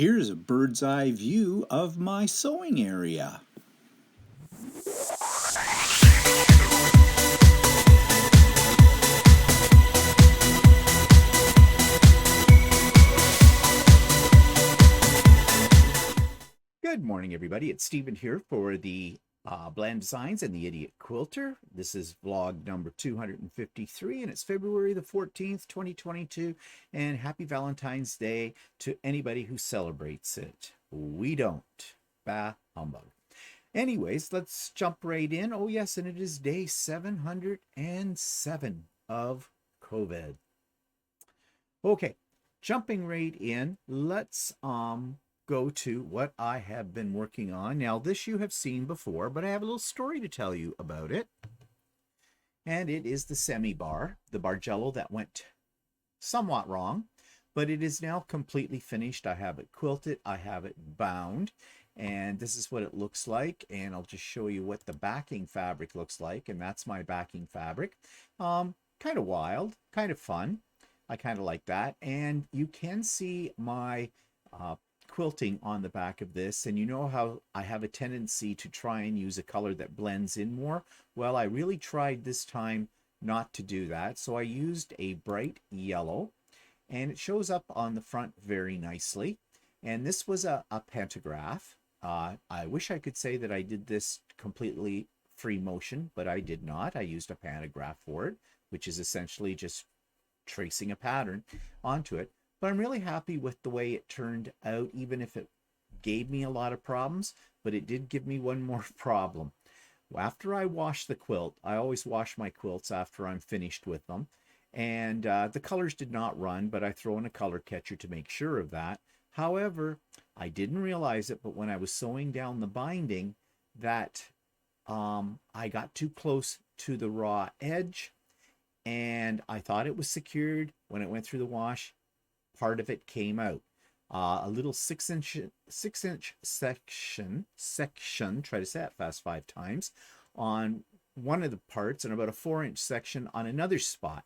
Here's a bird's eye view of my sewing area. Good morning, everybody. It's Stephen here for the Bland Designs and the Idiot Quilter. This is vlog number 253, and it's February the 14th, 2022. And happy Valentine's Day to anybody who celebrates it. We don't. Bah humbug. Anyways, let's jump right in. Oh, yes, and it is day 707 of COVID. Okay, jumping right in, let's go to what I have been working on. Now, this you have seen before, but I have a little story to tell you about it. And it is the semi-bar, the Bargello that went somewhat wrong, but it is now completely finished. I have it quilted, I have it bound, and this is what it looks like. And I'll just show you what the backing fabric looks like, and that's my backing fabric. Kind of wild, kind of fun. I kind of like that. And you can see my quilting on the back of this, and you know how I have a tendency to try and use a color that blends in more. Well, I really tried this time not to do that, so I used a bright yellow, and it shows up on the front very nicely. And this was a pantograph. I wish I could say that I did this completely free motion, but I did not. I used a pantograph for it, which is essentially just tracing a pattern onto it. But I'm really happy with the way it turned out, even if it gave me a lot of problems. But it did give me one more problem. After I wash the quilt, I always wash my quilts after I'm finished with them. And the colors did not run, but I throw in a color catcher to make sure of that. However, I didn't realize it, but when I was sewing down the binding, that I got too close to the raw edge, and I thought it was secured. When it went through the wash, part of it came out. A little 6-inch section, try to say that fast 5 times, on one of the parts, and about a 4-inch section on another spot.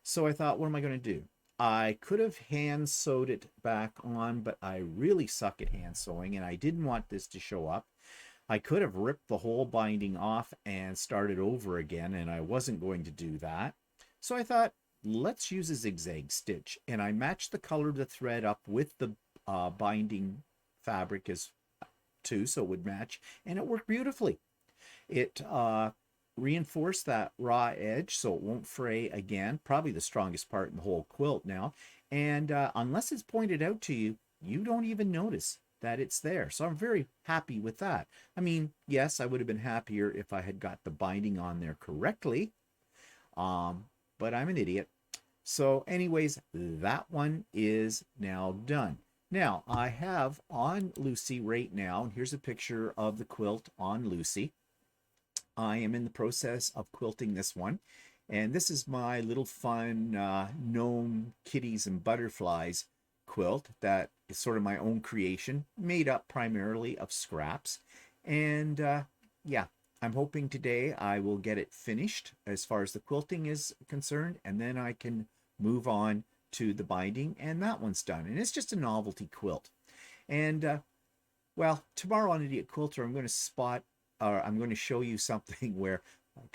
So I thought, what am I going to do? I could have hand sewed it back on, but I really suck at hand sewing, and I didn't want this to show up. I could have ripped the whole binding off and started over again, and I wasn't going to do that. So I thought, let's use a zigzag stitch, and I matched the color of the thread up with the binding fabric as too, so it would match, and it worked beautifully. It reinforced that raw edge so it won't fray again, probably the strongest part in the whole quilt now, and unless it's pointed out to you, you don't even notice that it's there. So I'm very happy with that. I mean, yes, I would have been happier if I had got the binding on there correctly, but I'm an idiot. So anyways, that one is now done. Now, I have on Lucy right now, and here's a picture of the quilt on Lucy. I am in the process of quilting this one. And this is my little fun gnome, kitties, and butterflies quilt that is sort of my own creation, made up primarily of scraps. And yeah, I'm hoping today I will get it finished as far as the quilting is concerned, and then I can move on to the binding, and that one's done. And it's just a novelty quilt. And well, tomorrow on Idiot Quilter, I'm going to show you something where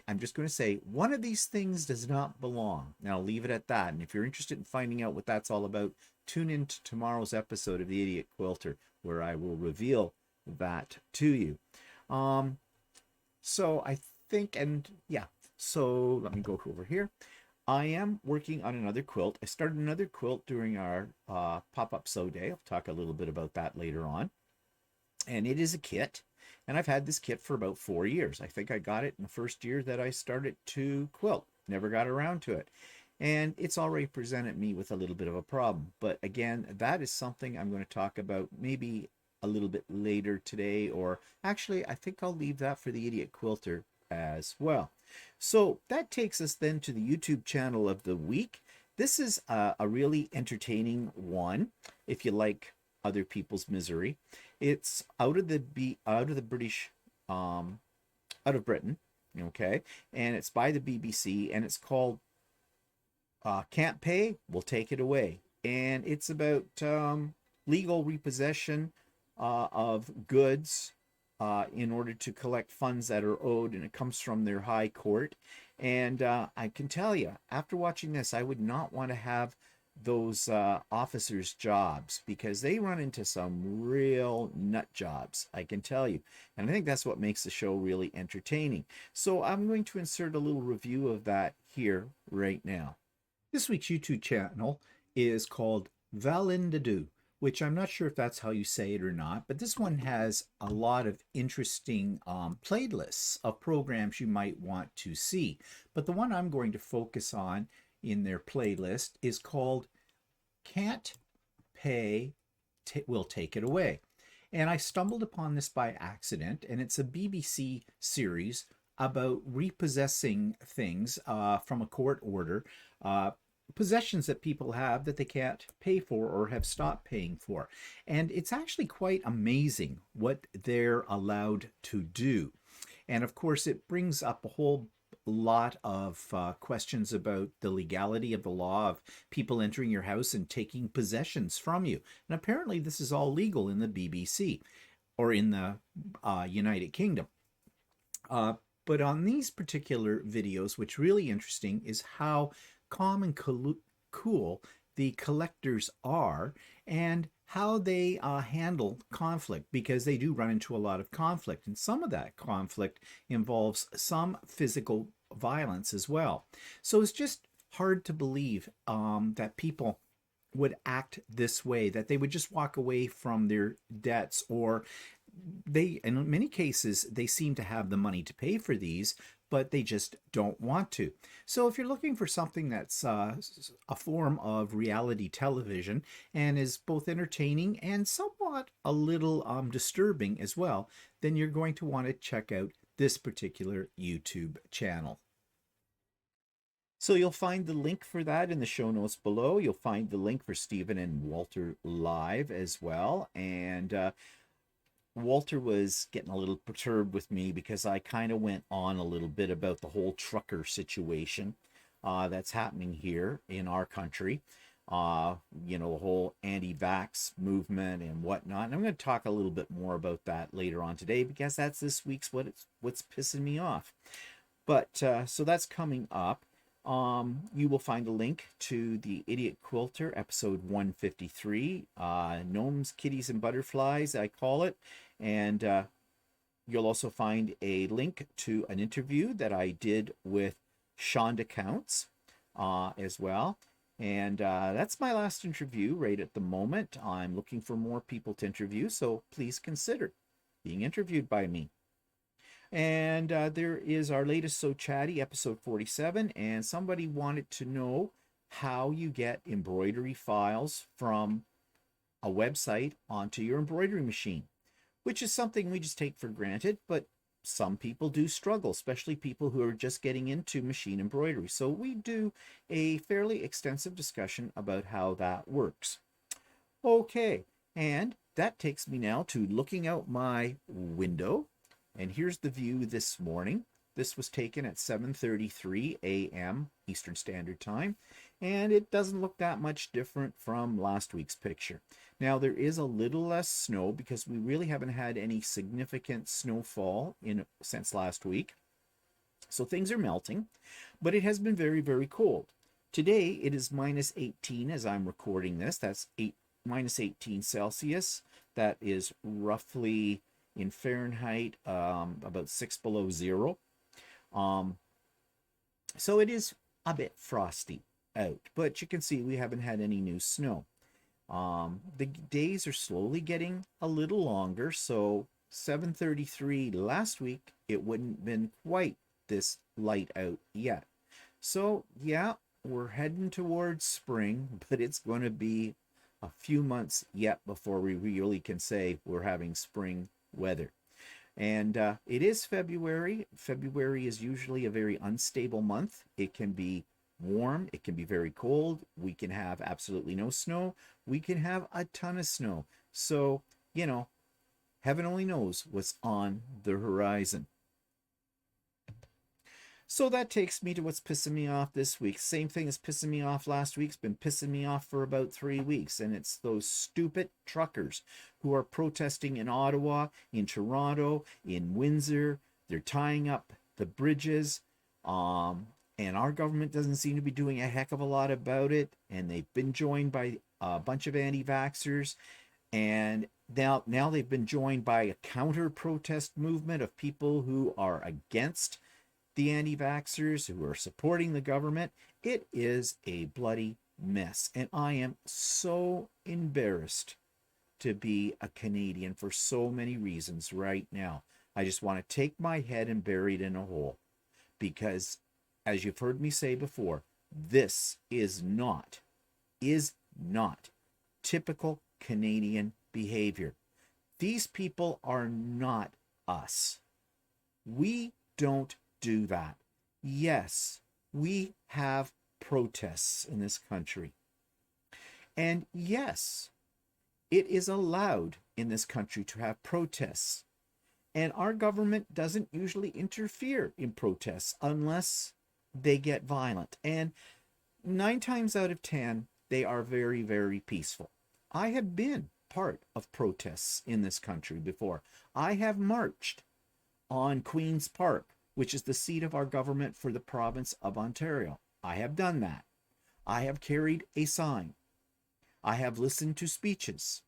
I'm just going to say one of these things does not belong. And I'll leave it at that. And if you're interested in finding out what that's all about, tune in to tomorrow's episode of the Idiot Quilter, where I will reveal that to you. So I think, and yeah, so let me go over here. I am working on another quilt. I started another quilt during our pop-up sew day. I'll talk a little bit about that later on. And it is a kit. And I've had this kit for about 4 years. I think I got it in the first year that I started to quilt. Never got around to it. And it's already presented me with a little bit of a problem. But again, that is something I'm going to talk about maybe a little bit later today, or actually I think I'll leave that for the Idiot Quilter as well. So that takes us then to the YouTube channel of the week. This is a really entertaining one if you like other people's misery. It's out of Britain, okay, and it's by the BBC, and it's called Can't Pay, We'll Take It Away. And it's about legal repossession of goods in order to collect funds that are owed, and it comes from their high court. And I can tell you, after watching this, I would not want to have those officers' jobs, because they run into some real nut jobs, I can tell you. And I think that's what makes the show really entertaining. So I'm going to insert a little review of that here right now. This week's YouTube channel is called Valindadu, which I'm not sure if that's how you say it or not, but this one has a lot of interesting playlists of programs you might want to see. But the one I'm going to focus on in their playlist is called Can't Pay, Will Take It Away. And I stumbled upon this by accident, and it's a BBC series about repossessing things from a court order, possessions that people have that they can't pay for or have stopped paying for. And it's actually quite amazing what they're allowed to do. And of course, it brings up a whole lot of questions about the legality of the law of people entering your house and taking possessions from you. And apparently this is all legal in the BBC or in the United Kingdom. But on these particular videos, what's really interesting is how calm and cool the collectors are, and how they handle conflict, because they do run into a lot of conflict, and some of that conflict involves some physical violence as well. So it's just hard to believe that people would act this way, that they would just walk away from their debts, or they, in many cases, they seem to have the money to pay for these, but they just don't want to. So if you're looking for something that's a form of reality television and is both entertaining and somewhat a little disturbing as well, then you're going to want to check out this particular YouTube channel. So you'll find the link for that in the show notes below. You'll find the link for Stephen and Walter live as well. And Walter was getting a little perturbed with me because I kind of went on a little bit about the whole trucker situation that's happening here in our country. You know, the whole anti-vax movement and whatnot. And I'm going to talk a little bit more about that later on today, because that's this week's what's pissing me off. But so that's coming up. You will find a link to the Idiot Quilter, episode 153, Gnomes, Kitties, and Butterflies, I call it. And you'll also find a link to an interview that I did with Chaunda Counts as well. And that's my last interview right at the moment. I'm looking for more people to interview, so please consider being interviewed by me. And there is our latest So Chatty, episode 47, and somebody wanted to know how you get embroidery files from a website onto your embroidery machine, which is something we just take for granted, but some people do struggle, especially people who are just getting into machine embroidery. So we do a fairly extensive discussion about how that works. Okay, and that takes me now to looking out my window. And here's the view this morning. This was taken at 7:33 a.m. Eastern Standard Time, and it doesn't look that much different from last week's picture. Now, there is a little less snow because we really haven't had any significant snowfall since last week. So things are melting, but it has been very, very cold. Today, it is minus 18 as I'm recording this. That's minus 18 Celsius. That is roughly in Fahrenheit, about 6 below zero. So it is a bit frosty out, but you can see we haven't had any new snow. The days are slowly getting a little longer, so 7:33 last week, it wouldn't have been quite this light out yet. So yeah, we're heading towards spring, but it's going to be a few months yet before we really can say we're having spring weather. And it is February. February is usually a very unstable month. It can be warm, it can be very cold, we can have absolutely no snow, we can have a ton of snow. So, you know, heaven only knows what's on the horizon. So that takes me to what's pissing me off this week. Same thing as pissing me off last week. It's been pissing me off for about 3 weeks. And it's those stupid truckers who are protesting in Ottawa, in Toronto, in Windsor. They're tying up the bridges. And our government doesn't seem to be doing a heck of a lot about it. And they've been joined by a bunch of anti-vaxxers. And now they've been joined by a counter-protest movement of people who are against the anti-vaxxers, who are supporting the government. It is a bloody mess. And I am so embarrassed to be a Canadian for so many reasons right now. I just want to take my head and bury it in a hole. Because, as you've heard me say before, this is not typical Canadian behavior. These people are not us. We don't do that. Yes, we have protests in this country. And yes, it is allowed in this country to have protests. And our government doesn't usually interfere in protests unless they get violent. And 9 times out of 10, they are very, very peaceful. I have been part of protests in this country before. I have marched on Queen's Park, which is the seat of our government for the province of Ontario. I have done that. I have carried a sign. I have listened to speeches.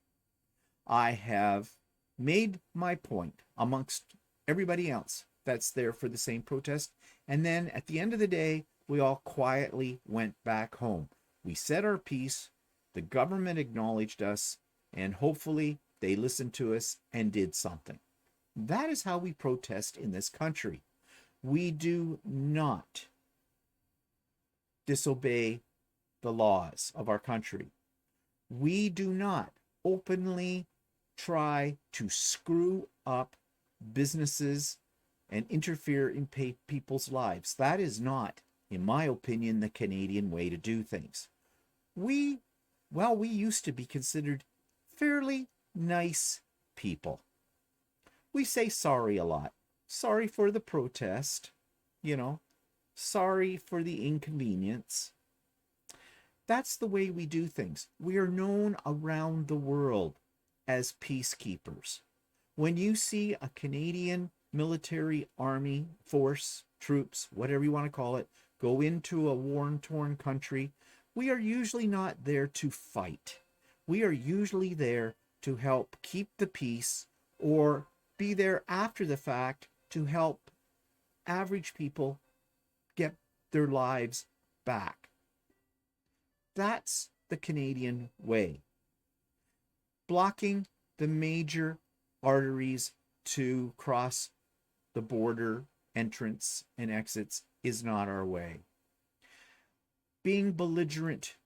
I have made my point amongst everybody else that's there for the same protest. And then at the end of the day, we all quietly went back home. We said our piece, the government acknowledged us, and hopefully they listened to us and did something. That is how we protest in this country. We do not disobey the laws of our country. We do not openly try to screw up businesses and interfere in people's lives. That is not, in my opinion, the Canadian way to do things. We used to be considered fairly nice people. We say sorry a lot. Sorry for the protest, sorry for the inconvenience. That's the way we do things. We are known around the world as peacekeepers. When you see a Canadian military, army, force, troops, whatever you want to call it, go into a war-torn country, we are usually not there to fight. We are usually there to help keep the peace or be there after the fact to help average people get their lives back. That's the Canadian way. Blocking the major arteries to cross the border entrance and exits is not our way. Being belligerent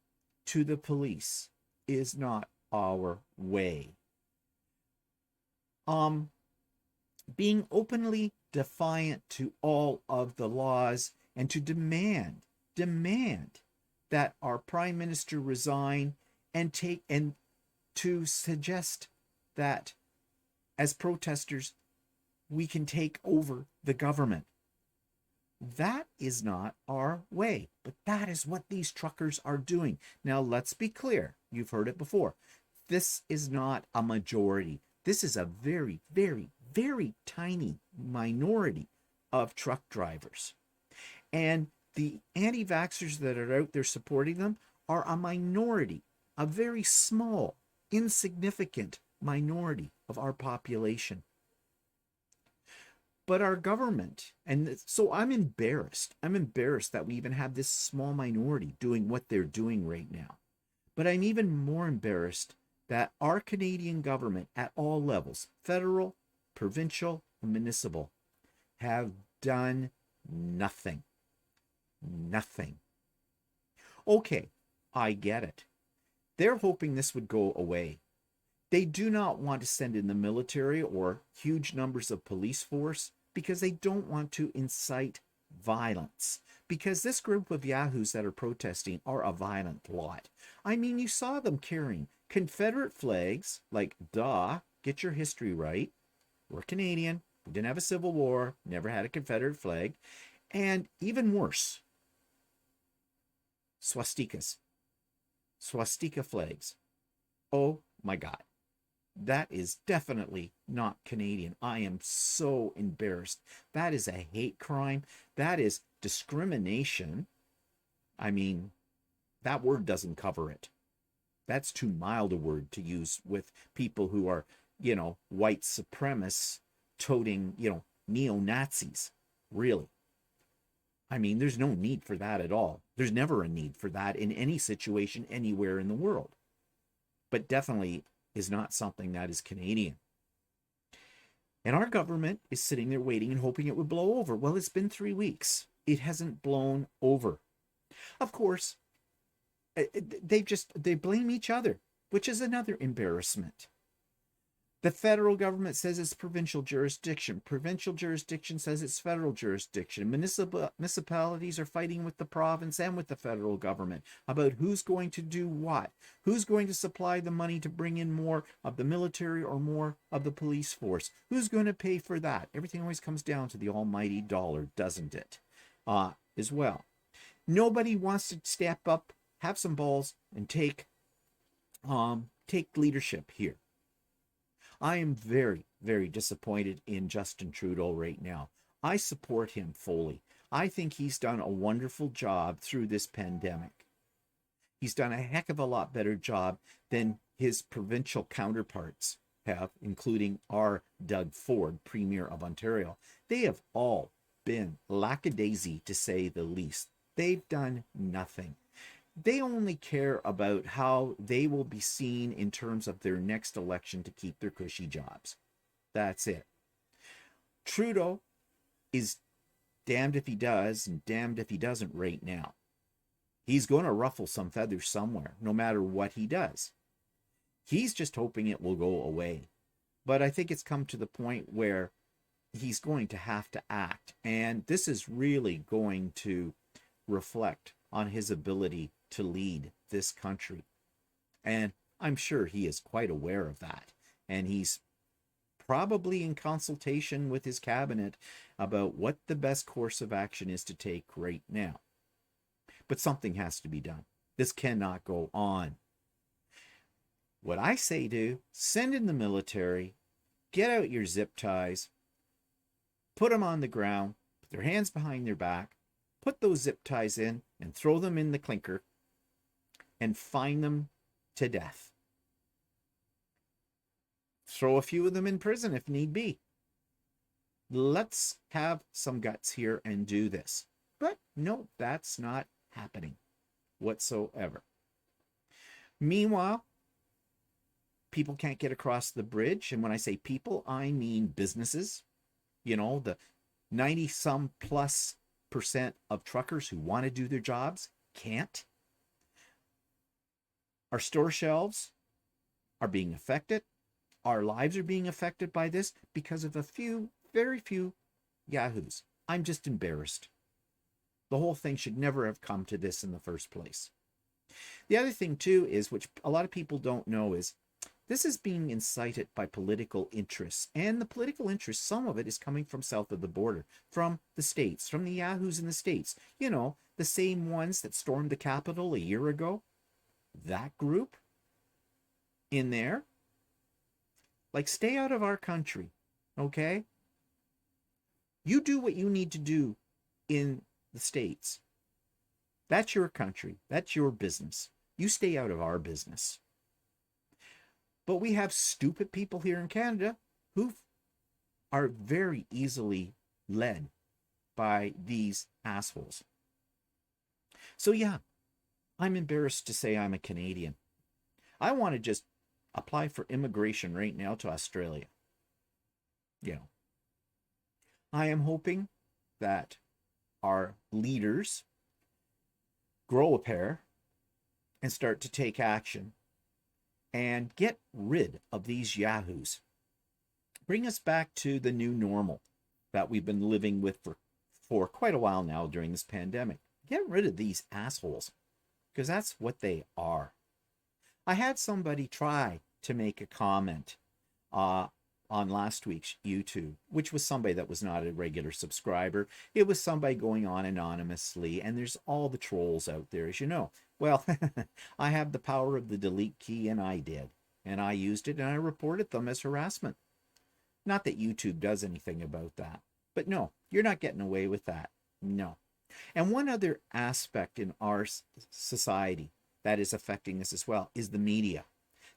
to the police is not our way. Being openly defiant to all of the laws and to demand that our Prime Minister resign and to suggest that as protesters we can take over the government. That is not our way, but that is what these truckers are doing. Now, let's be clear. You've heard it before. This is not a majority. This is a very, very, very tiny minority of truck drivers. And the anti-vaxxers that are out there supporting them are a minority, a very small, insignificant minority of our population. But our government, and so I'm embarrassed that we even have this small minority doing what they're doing right now. But I'm even more embarrassed that our Canadian government at all levels, federal, provincial, and municipal, have done nothing. Nothing. Okay, I get it. They're hoping this would go away. They do not want to send in the military or huge numbers of police force because they don't want to incite violence. Because this group of yahoos that are protesting are a violent lot. I mean, you saw them carrying Confederate flags, like, duh, get your history right. We're Canadian. We didn't have a civil war, never had a Confederate flag. And even worse, swastikas, swastika flags. Oh my God. That is definitely not Canadian. I am so embarrassed. That is a hate crime. That is discrimination. I mean, that word doesn't cover it. That's too mild a word to use with people who are, white supremacists toting, neo-Nazis. Really. I mean, there's no need for that at all. There's never a need for that in any situation anywhere in the world. But definitely is not something that is Canadian. And our government is sitting there waiting and hoping it would blow over. Well, it's been 3 weeks. It hasn't blown over. Of course, they blame each other, which is another embarrassment. The federal government says it's provincial jurisdiction. Provincial jurisdiction says it's federal jurisdiction. Municipalities are fighting with the province and with the federal government about who's going to do what. Who's going to supply the money to bring in more of the military or more of the police force? Who's going to pay for that? Everything always comes down to the almighty dollar, doesn't it? As well. Nobody wants to step up, have some balls, and take leadership here. I am very, very disappointed in Justin Trudeau right now. I support him fully. I think he's done a wonderful job through this pandemic. He's done a heck of a lot better job than his provincial counterparts have, including our Doug Ford, Premier of Ontario. They have all been lackadaisy, to say the least. They've done nothing. They only care about how they will be seen in terms of their next election to keep their cushy jobs. That's it. Trudeau is damned if he does and damned if he doesn't right now. He's going to ruffle some feathers somewhere, no matter what he does. He's just hoping it will go away. But I think it's come to the point where he's going to have to act. And this is really going to reflect on his ability to lead this country. And I'm sure he is quite aware of that. And he's probably in consultation with his cabinet about what the best course of action is to take right now. But something has to be done. This cannot go on. What I say to, send in the military, get out your zip ties, put them on the ground, put their hands behind their back, put those zip ties in and throw them in the clinker and fine them to death. Throw a few of them in prison if need be. Let's have some guts here and do this. But no, that's not happening whatsoever. Meanwhile, people can't get across the bridge. And when I say people, I mean businesses. The 90-some+ % of truckers who want to do their jobs can't. Our store shelves are being affected. Our lives are being affected by this because of a few, very few yahoos. I'm just embarrassed. The whole thing should never have come to this in the first place. The other thing too is, which a lot of people don't know, is this is being incited by political interests. And the political interest, some of it is coming from south of the border, from the States, from the yahoos in the States. The same ones that stormed the Capitol a year ago. That group in there. Like, stay out of our country, okay? You do what you need to do in the States. That's your country. That's your business. You stay out of our business. But we have stupid people here in Canada who are very easily led by these assholes. So yeah, I'm embarrassed to say I'm a Canadian. I want to just apply for immigration right now to Australia. I am hoping that our leaders grow a pair and start to take action and get rid of these yahoos. Bring us back to the new normal that we've been living with for quite a while now during this pandemic. Get rid of these assholes, because that's what they are. I had somebody try to make a comment on last week's YouTube, which was somebody that was not a regular subscriber. It was somebody going on anonymously, and there's all the trolls out there, as you know. Well, I have the power of the delete key, and I did. And I used it, and I reported them as harassment. Not that YouTube does anything about that. But no, you're not getting away with that. No. And one other aspect in our society that is affecting this as well is the media.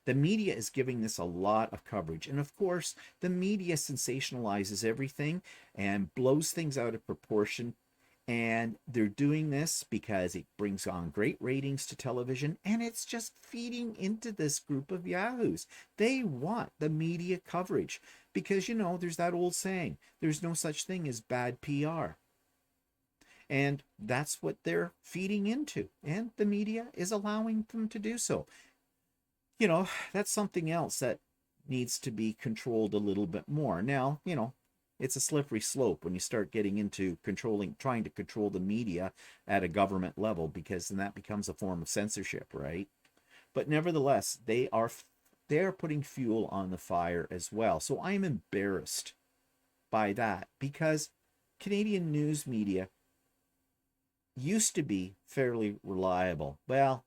The media is giving this a lot of coverage. And of course, the media sensationalizes everything and blows things out of proportion. And they're doing this because it brings on great ratings to television, and it's just feeding into this group of yahoos. They want the media coverage because, you know, there's that old saying, there's no such thing as bad PR. And that's what they're feeding into, and the media is allowing them to do so. You know, that's something else that needs to be controlled a little bit more. Now, you know, it's a slippery slope when you start getting into trying to control the media at a government level, because then that becomes a form of censorship, right? But nevertheless, they are putting fuel on the fire as well. So I'm embarrassed by that, because Canadian news media used to be fairly reliable. Well,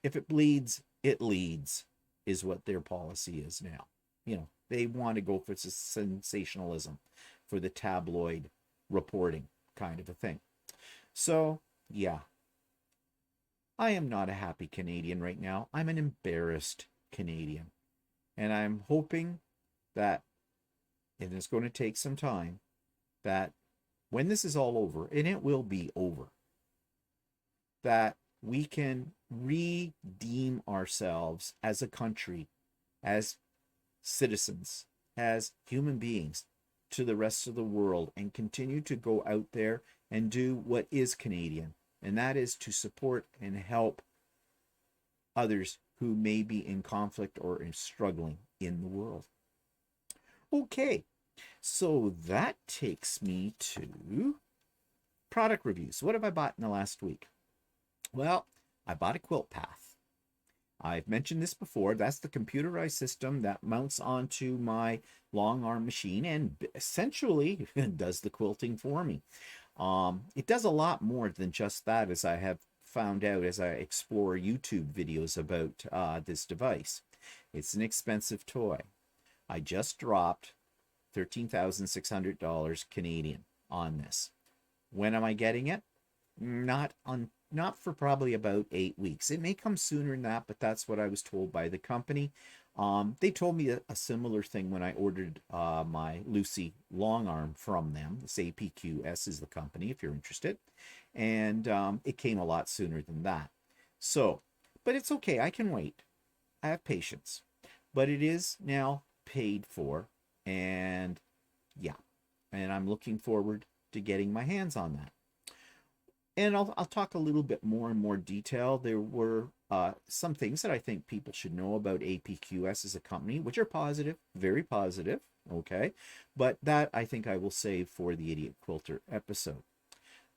if it bleeds, it leads, is what their policy is now. You know, they want to go for sensationalism, for the tabloid reporting kind of a thing. So, yeah, I am not a happy Canadian right now. I'm an embarrassed Canadian. And I'm hoping that, and it's going to take some time, that when this is all over, and it will be over, that we can redeem ourselves as a country, as citizens, as human beings to the rest of the world, and continue to go out there and do what is Canadian, and that is to support and help others who may be in conflict or in struggling in the world. Okay, so that takes me to product reviews. What have I bought in the last week? Well, I bought a Quilt Path. I've mentioned this before. That's the computerized system that mounts onto my long arm machine and essentially does the quilting for me. It does a lot more than just that, as I have found out as I explore YouTube videos about this device. It's an expensive toy. I just dropped $13,600 Canadian on this. When am I getting it? Not for probably about 8 weeks. It may come sooner than that, but that's what I was told by the company. They told me a similar thing when I ordered my Lucy long arm from them. This APQS is the company, if you're interested. And it came a lot sooner than that. So, but it's okay. I can wait. I have patience. But it is now paid for. And yeah, and I'm looking forward to getting my hands on that. And I'll talk a little bit more in more detail. There were some things that I think people should know about APQS as a company, which are positive, very positive, okay? But that I think I will save for the Idiot Quilter episode.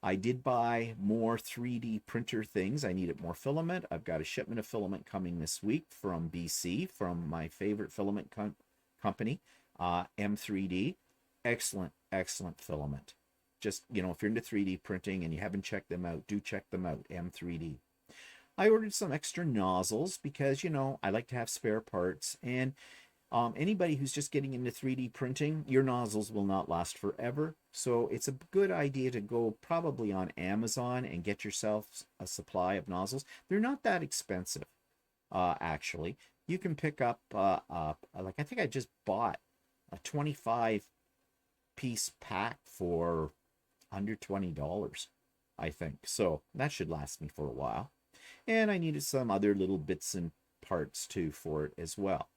I did buy more 3D printer things. I needed more filament. I've got a shipment of filament coming this week from BC, from my favorite filament company, M3D. Excellent, excellent filament. Just, you know, if you're into 3D printing and you haven't checked them out, do check them out, M3D. I ordered some extra nozzles because, you know, I like to have spare parts. And anybody who's just getting into 3D printing, your nozzles will not last forever. So it's a good idea to go probably on Amazon and get yourself a supply of nozzles. They're not that expensive, actually. You can pick up, like I think I just bought a 25-piece pack for under $20, I think. So that should last me for a while. And I needed some other little bits and parts too for it as well.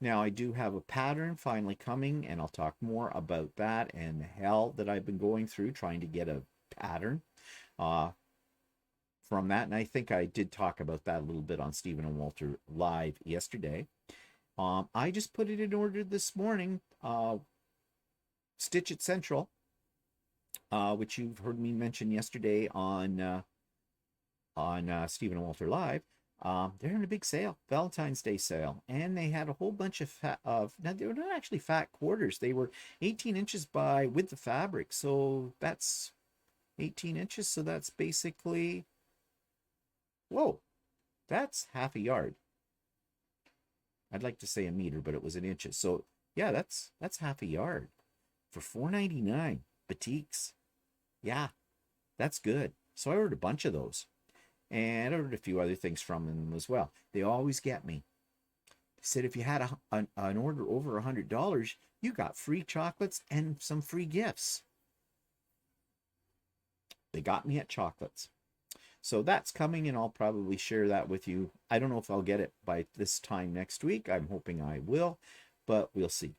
Now I do have a pattern finally coming, and I'll talk more about that and the hell that I've been going through trying to get a pattern from that. And I think I did talk about that a little bit on Stephen and Walter Live yesterday. I just put it in order this morning. Stitch It Central, which you've heard me mention yesterday on Stephen and Walter Live. They're in a big sale, Valentine's Day sale, and they had a whole bunch of now they were not actually fat quarters. They were 18 inches by with the fabric, so that's 18 inches. So that's basically, whoa, that's half a yard. I'd like to say a meter, but it was in inches. So yeah, that's half a yard for $4.99. Batiks, yeah, that's good. So I ordered a bunch of those. And I ordered a few other things from them as well. They always get me. They said if you had an order over $100, you got free chocolates and some free gifts. They got me at chocolates. So that's coming, and I'll probably share that with you. I don't know if I'll get it by this time next week. I'm hoping I will, but we'll see.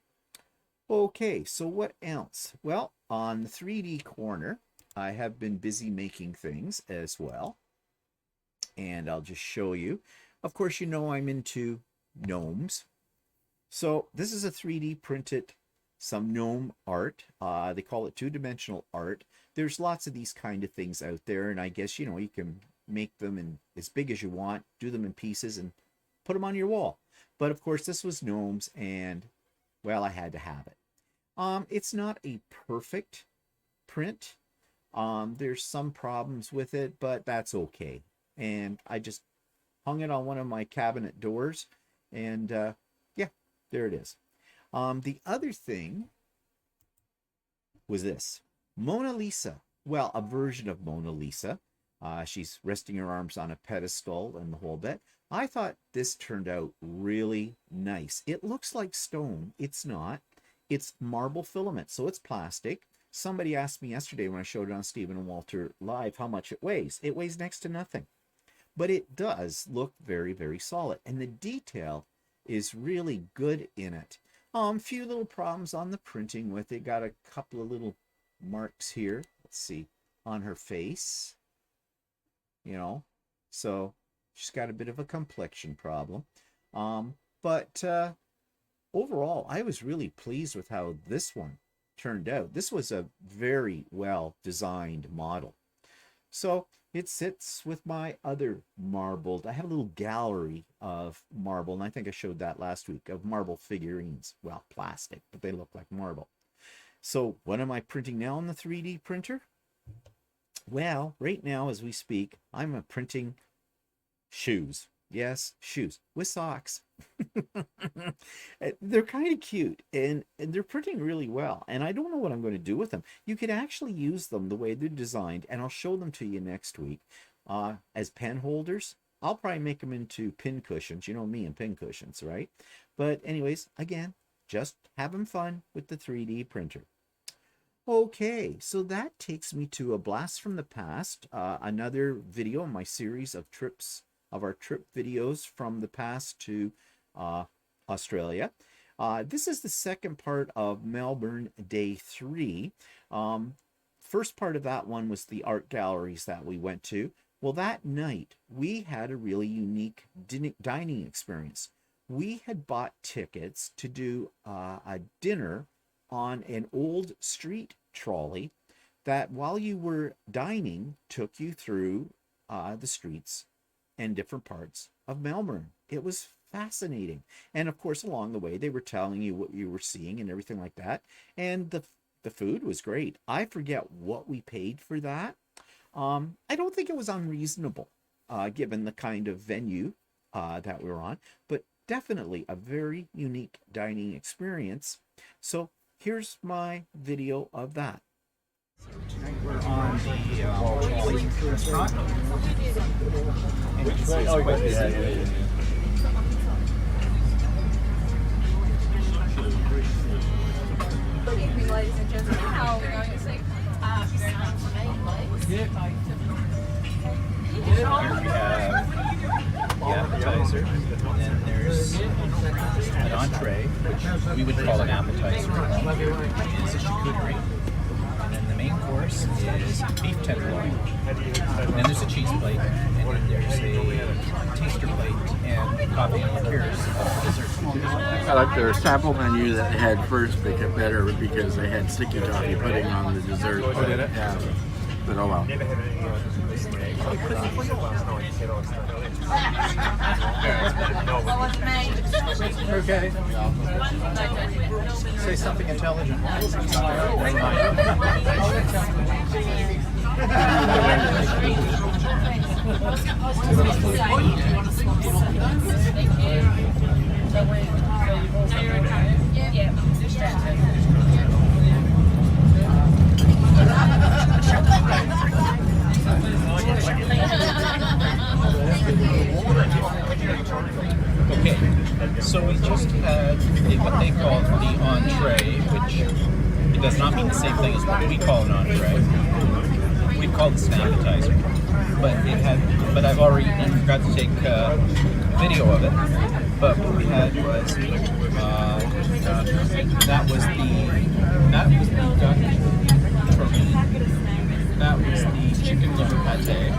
Okay, so what else? Well, on the 3D corner, I have been busy making things as well. And I'll just show you. Of course, you know I'm into gnomes. So this is a 3D printed, some gnome art. They call it two-dimensional art. There's lots of these kind of things out there, and I guess, you know, you can make them in as big as you want, do them in pieces, and put them on your wall. But of course, this was gnomes, and well, I had to have it. It's not a perfect print. There's some problems with it, but that's okay. And I just hung it on one of my cabinet doors, and yeah, there it is. The other thing was this. Mona Lisa. Well, a version of Mona Lisa. She's resting her arms on a pedestal and the whole bit. I thought this turned out really nice. It looks like stone. It's not. It's marble filament, so it's plastic. Somebody asked me yesterday when I showed it on Stephen and Walter Live how much it weighs. It weighs next to nothing. But it does look very, very solid. And the detail is really good in it. Few little problems on the printing with it. Got a couple of little marks here. Let's see. On her face. You know. So she's got a bit of a complexion problem. But overall, I was really pleased with how this one turned out. This was a very well designed model. So it sits with my other marbled. I have a little gallery of marble, and I think I showed that last week, of marble figurines. Well, plastic, but they look like marble. So what am I printing now on the 3D printer? Well, right now as we speak, I'm printing shoes. Yes, shoes with socks. They're kind of cute, and they're printing really well, and I don't know what I'm going to do with them. You could actually use them the way they're designed, and I'll show them to you next week as pen holders. I'll probably make them into pin cushions. You know me and pin cushions, right? But anyways, again, just having fun with the 3D printer. Okay, so that takes me to a blast from the past, another video in my series of trips, of our trip videos from the past to Australia. This is the second part of Melbourne Day 3. First part of that one was the art galleries that we went to. Well, that night we had a really unique dining experience. We had bought tickets to do a dinner on an old street trolley that, while you were dining, took you through the streets and different parts of Melbourne. It was fascinating. And of course, along the way, they were telling you what you were seeing and everything like that. And the food was great. I forget what we paid for that. I don't think it was unreasonable, given the kind of venue that we were on, but definitely a very unique dining experience. So here's my video of that. Tonight we're on the restaurant. Which way? Oh, quite busy. Yeah. Good evening, ladies and gentlemen. How are we going to see? Very nice to meet you, please. Here we have the appetizer, and then there's an entree, which we would call an appetizer. It's a charcuterie. And then the main course is beef tenderloin. And then there's a cheese plate, and then there's a taster plate, and coffee and liqueurs of dessert. I like their sample menu that they had first better because they had sticky toffee pudding on the dessert. Oh, did it? Yeah. But oh well. Okay. Say something intelligent. Okay, so we just had what they call the entree, which it does not mean the same thing as what we call an entree. We call this an appetizer, but I've already eaten and forgot to take video of it. But what we had was that was the duck turkey, that was the chicken liver pate.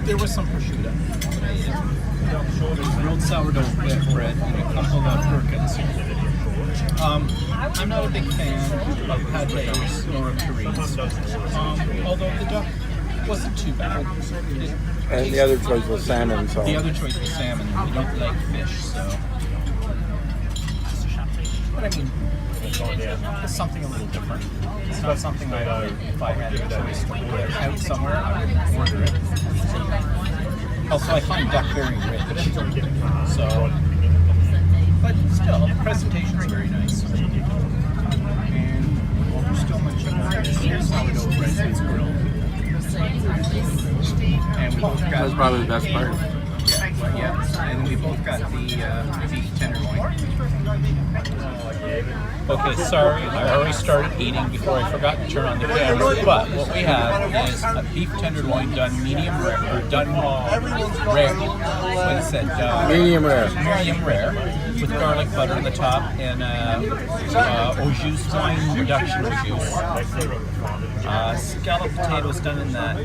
There was some prosciutto. Grilled sourdough bread and a couple of gherkins. I'm not a big fan of pates nor of terrines, although the duck wasn't too bad. And the other choice was salmon. So The other choice was salmon. We don't like fish, so. But I mean, it's something a little different. It's not something I would, if I had a choice to order out somewhere, I would order it. Also, I find duck very rich, so, but still, the presentation's very nice. And while we're still munching on this, here's sourdough bread that's grilled. And we both got that's probably the best part. yeah, and we both got the beef tenderloin. Okay, sorry, I already started eating before I forgot to turn on the camera, but what we have is a beef tenderloin done medium rare, or done rare, what it said, Medium rare. medium rare, with garlic butter on the top, and au jus wine reduction au jus. Scalloped potatoes done in that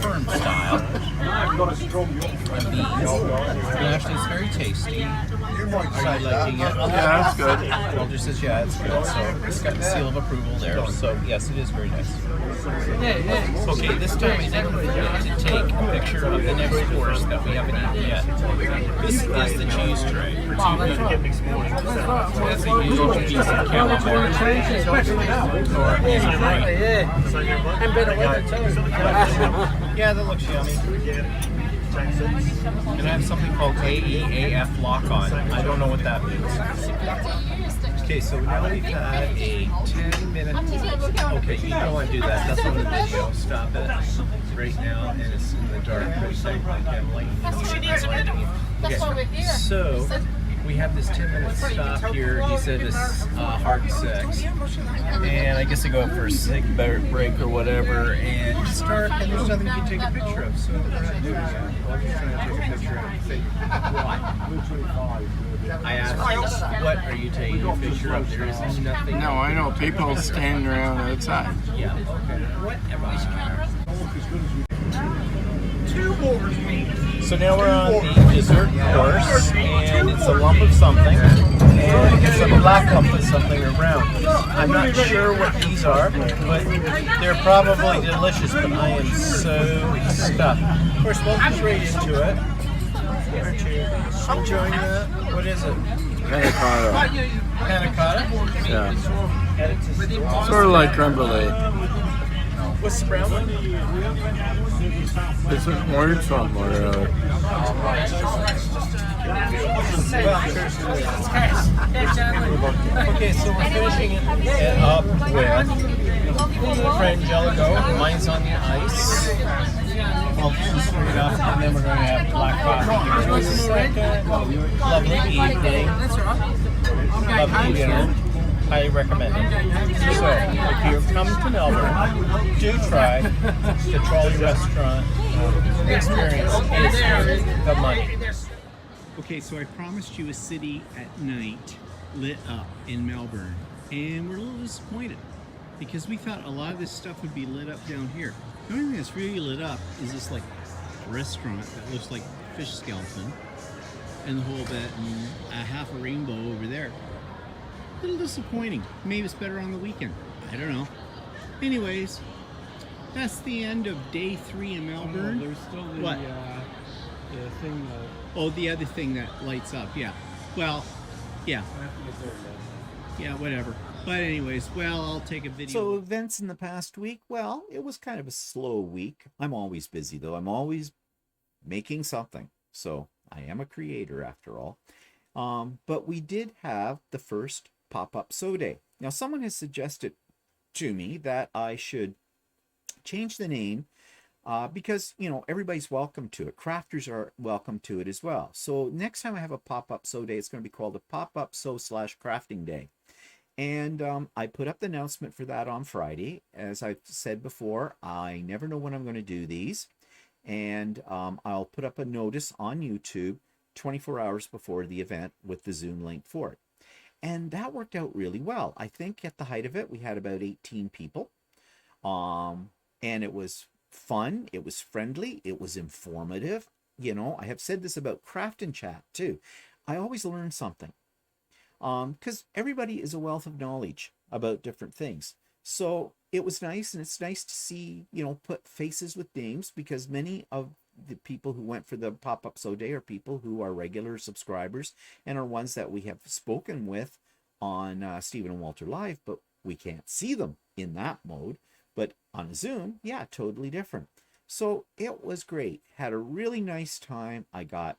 firm style. And beans. And actually, it's very tasty. Are you liking it? Yeah, that's good. Walter says, yeah, it's good. So it's got the seal of approval there. So yes, it is very nice. Okay, this time I didn't forget to take a picture of the next course that we haven't eaten yet. This is the cheese tray for 2 people. That's a usual piece of camembert or maybe green. Yeah, that looks yummy. And I have something called AEAF lock-on. I don't know what that means. Okay, so now we've had a 10-minute... Okay, you don't want to do that. That's on the video. Stop it right now, and it's in the dark. I'm Okay, so we have this 10-minute stop here. He said it's hard 6. And I guess I go up for a cig break or whatever, and it's dark, and there's nothing you can take a picture of. So we're not doing that. I'm just trying to take a picture and think, why? I asked, what are you taking a picture of? There is nothing. No, I know people standing around outside. Yeah, okay. Whatever. So now we're on the dessert course, and it's a lump of something, and it's a black lump of something around. I'm not sure what these are, but they're probably delicious, but I am so stuffed. Of course, welcome's right into it. Aren't you enjoying that? What is it? Panna cotta. Panna cotta? Yeah. Sort of like creme brulee. What's the brown one? It's an orange something or other. Okay, so we're finishing it up with Frangelico. Mine's on the ice. I'll just stir it up, and then we're going to have black coffee. Give us a second. Lovely evening. Lovely dinner. Highly recommend it. So, if you come to Melbourne, do try the trolley restaurant experience. It's worth the money. Okay, so I promised you a city at night lit up in Melbourne, and we're a little disappointed because we thought a lot of this stuff would be lit up down here. The only thing that's really lit up is this like restaurant that looks like a fish skeleton, and the whole bit, and a half a rainbow over there. A little disappointing. Maybe it's better on the weekend. I don't know. Anyways, that's the end of day 3 in Melbourne. There's still the, What? The thing that Oh, the other thing that lights up, yeah. Well, yeah. I have to get there first. Yeah, whatever. But anyways, well, I'll take a video. So events in the past week, well, it was kind of a slow week. I'm always busy, though. I'm always making something. So I am a creator, after all. But we did have the first pop-up sew day. Now, someone has suggested to me that I should change the name because, you know, everybody's welcome to it. Crafters are welcome to it as well. So next time I have a pop-up sew day, it's going to be called a pop-up sew/crafting day. And I put up the announcement for that on Friday. As I've said before, I never know when I'm going to do these. And I'll put up a notice on YouTube 24 hours before the event with the Zoom link for it. And that worked out really well. I think at the height of it, we had about 18 people. And it was fun. It was friendly. It was informative. You know, I have said this about Craft and Chat too. I always learn something. Because everybody is a wealth of knowledge about different things. So it was nice, and it's nice to see, you know, put faces with names, because many of the people who went for the pop-up sew day are people who are regular subscribers and are ones that we have spoken with on Stephen and Walter Live, but we can't see them in that mode. But on Zoom, yeah, totally different. So it was great. Had a really nice time. I got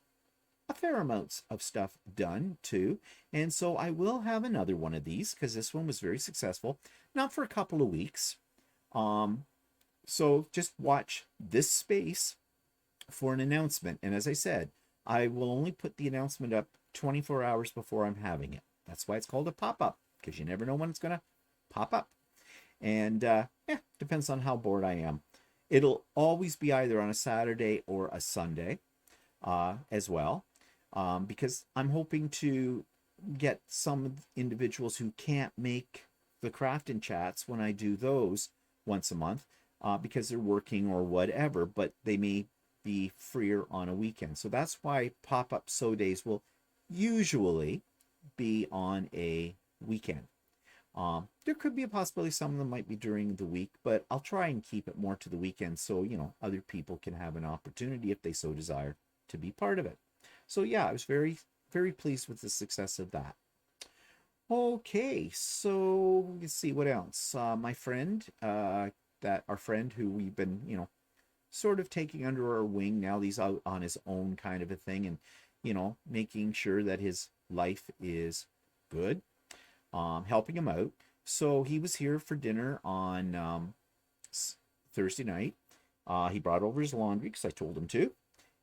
a fair amounts of stuff done too, and so I will have another one of these because this one was very successful. Not for a couple of weeks, so just watch this space for an announcement. And as I said, I will only put the announcement up 24 hours before I'm having it. That's why it's called a pop-up, because you never know when it's gonna pop up. And yeah, depends on how bored I am. It'll always be either on a Saturday or a Sunday as well. Because I'm hoping to get some individuals who can't make the crafting chats when I do those once a month because they're working or whatever, but they may be freer on a weekend. So that's why pop-up sew days will usually be on a weekend. There could be a possibility some of them might be during the week, but I'll try and keep it more to the weekend so, you know, other people can have an opportunity, if they so desire, to be part of it. So yeah, I was very, very pleased with the success of that. Okay, so let's see what else. My friend, our friend who we've been, you know, sort of taking under our wing now. He's out on his own kind of a thing, and, you know, making sure that his life is good, helping him out. So he was here for dinner on Thursday night. He brought over his laundry because I told him to,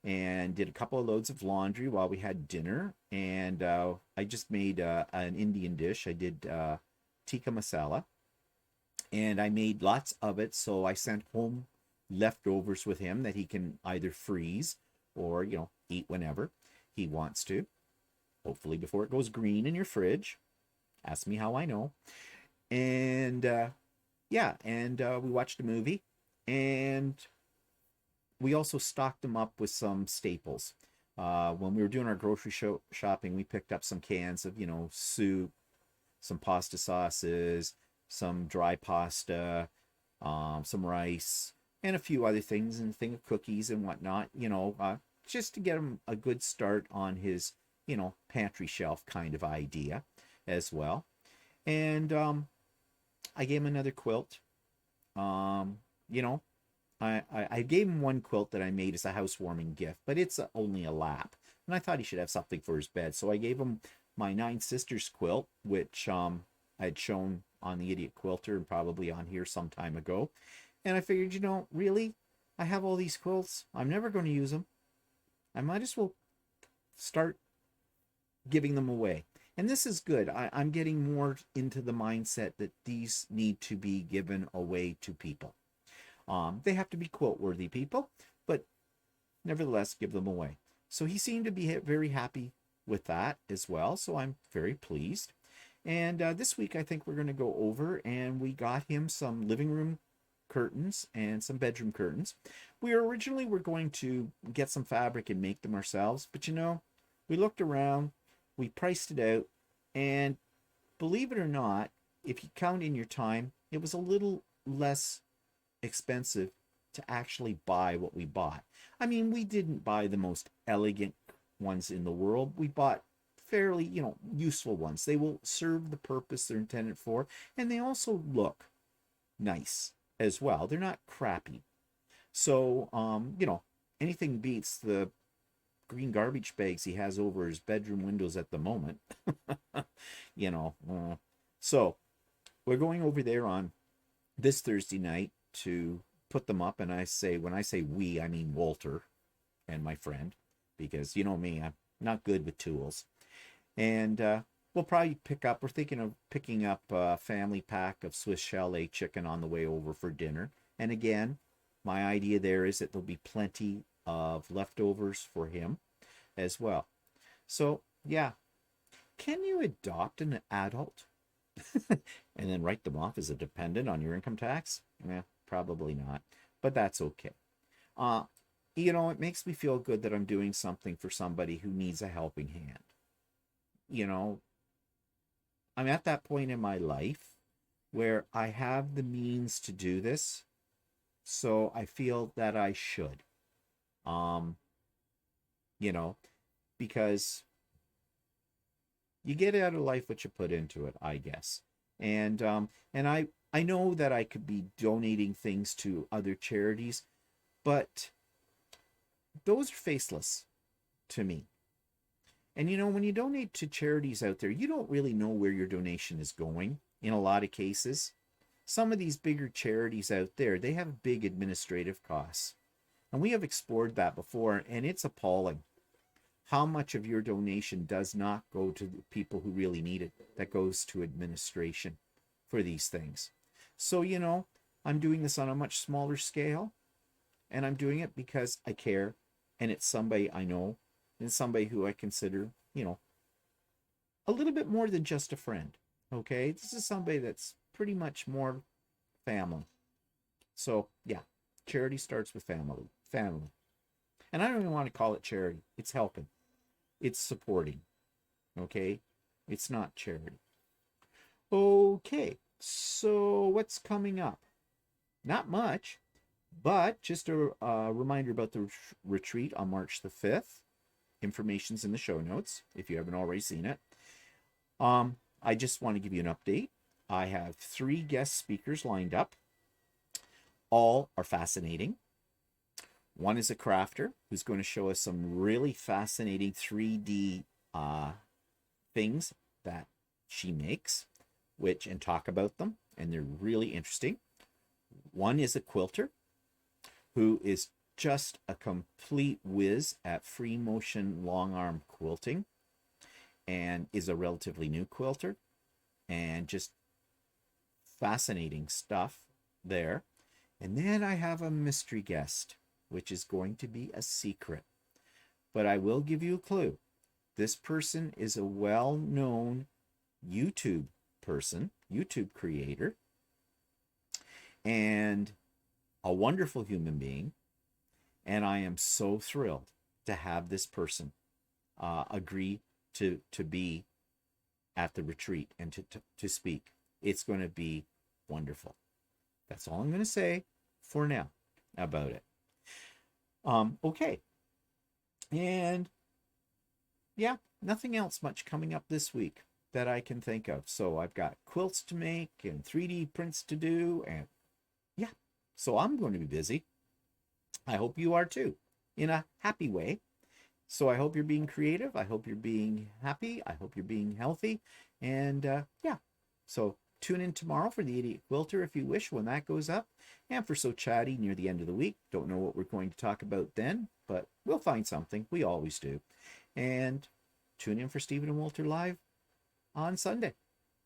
and did a couple of loads of laundry while we had dinner. And I just made an Indian dish. I did tikka masala, and I made lots of it. So I sent home leftovers with him that he can either freeze or, you know, eat whenever he wants to. Hopefully before it goes green in your fridge. Ask me how I know. And yeah, and we watched a movie, and we also stocked them up with some staples. When we were doing our grocery shopping, we picked up some cans of, you know, soup, some pasta sauces, some dry pasta, some rice, and a few other things, and a thing of cookies and whatnot, you know, just to get him a good start on his, you know, pantry shelf kind of idea as well. And I gave him another quilt. You know, I gave him one quilt that I made as a housewarming gift, but it's only a lap, and I thought he should have something for his bed. So I gave him my Nine Sisters quilt, which I had shown on the Idiot Quilter and probably on here some time ago. And I figured, you know, really, I have all these quilts. I'm never going to use them. I might as well start giving them away. And this is good. I'm getting more into the mindset that these need to be given away to people. They have to be quilt-worthy people, but nevertheless, give them away. So he seemed to be very happy with that as well, so I'm very pleased. And this week, I think we're going to go over, and we got him some living room curtains and some bedroom curtains. We originally were going to get some fabric and make them ourselves, but, you know, we looked around, we priced it out, and believe it or not, if you count in your time, it was a little less expensive to actually buy what we bought. I mean, we didn't buy the most elegant ones in the world. We bought fairly, useful ones. They will serve the purpose they're intended for, and they also look nice as well. They're not crappy. So, anything beats the green garbage bags he has over his bedroom windows at the moment. So we're going over there on this Thursday night to put them up. And when I say we, I mean Walter and my friend, because you know me, I'm not good with tools. And we're thinking of picking up a family pack of Swiss chalet chicken on the way over for dinner. And again, my idea there is that there'll be plenty of leftovers for him as well. So, yeah. Can you adopt an adult and then write them off as a dependent on your income tax? Probably not, but that's okay. It makes me feel good that I'm doing something for somebody who needs a helping hand. I'm at that point in my life where I have the means to do this, so I feel that I should. Because you get out of life what you put into it, I guess. And I know that I could be donating things to other charities, but those are faceless to me. And when you donate to charities out there, you don't really know where your donation is going in a lot of cases. Some of these bigger charities out there, they have big administrative costs. And we have explored that before, and it's appalling how much of your donation does not go to the people who really need it, that goes to administration for these things. So, I'm doing this on a much smaller scale, and I'm doing it because I care, and it's somebody I know, and somebody who I consider, a little bit more than just a friend, okay? This is somebody that's pretty much more family. So, yeah, charity starts with family. And I don't even want to call it charity. It's helping. It's supporting. Okay? It's not charity. Okay, so what's coming up? Not much, but just a reminder about the retreat on March the 5th. Information's in the show notes if you haven't already seen it. I just want to give you an update. I have 3 guest speakers lined up. All are fascinating. One is a crafter who's going to show us some really fascinating 3D things that she makes, and talk about them, and they're really interesting. One is a quilter who is just a complete whiz at free motion long arm quilting and is a relatively new quilter, and just fascinating stuff there. And then I have a mystery guest, which is going to be a secret. But I will give you a clue. This person is a well-known YouTube creator, and a wonderful human being. And I am so thrilled to have this person agree to be at the retreat and to speak. It's going to be wonderful. That's all I'm going to say for now about it. Okay. And yeah, nothing else much coming up this week that I can think of. So I've got quilts to make and 3D prints to do, and yeah, so I'm going to be busy. I hope you are too, in a happy way. So I hope you're being creative. I hope you're being happy. I hope you're being healthy. And yeah, so tune in tomorrow for the Idiot Quilter if you wish, when that goes up. And for So Chatty near the end of the week. Don't know what we're going to talk about then, but we'll find something. We always do. And tune in for Stephen and Walter Live on Sunday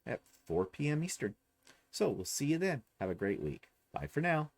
at 4 p.m. Eastern. So we'll see you then. Have a great week. Bye for now.